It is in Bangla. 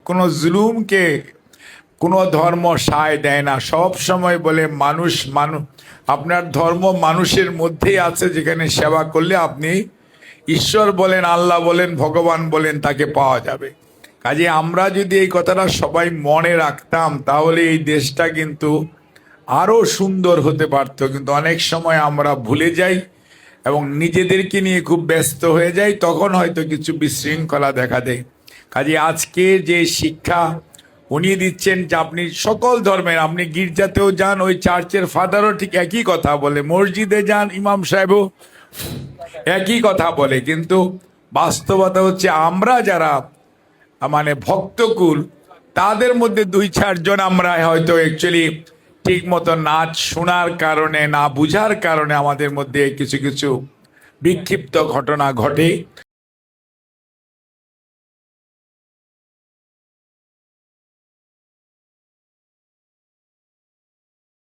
কোনো জুলুমকে কোনো ধর্ম সায় দেয় না। সব সময় বলে মানুষ আপনার ধর্ম মানুষের মধ্যেই আছে, যেখানে সেবা করলে আপনি ঈশ্বর বলেন, আল্লাহ বলেন, ভগবান বলেন, তাকে পাওয়া যাবে। কাজে আমরা যদি এই কথাটা সবাই মনে রাখতাম তাহলে এই দেশটা কিন্তু আরো সুন্দর হতে পারতো। কিন্তু অনেক সময় আমরা ভুলে যাই এবং নিজেদেরকে নিয়ে খুব ব্যস্ত হয়ে যাই, তখন হয়তো কিছু বিশৃঙ্খলা দেখা দেয়। কাজে আজকে যে শিক্ষা উনি দিচ্ছেন যে আপনি সকল ধর্মের, আপনি গির্জাতেও যান, ওই চার্চের ফাদারও ঠিক একই কথা বলে, মসজিদে যান, ইমাম সাহেবও একই কথা বলে। কিন্তু বাস্তবতা হচ্ছে আমরা যারা মানে ভক্তকুল, তাদের মধ্যে 2-4 জন আমরা হয়তো অ্যাকচুয়ালি ঠিক মতো নাচ শোনার কারণে, না বুঝার কারণে আমাদের মধ্যে কিছু কিছু বিক্ষিপ্ত ঘটনা ঘটে।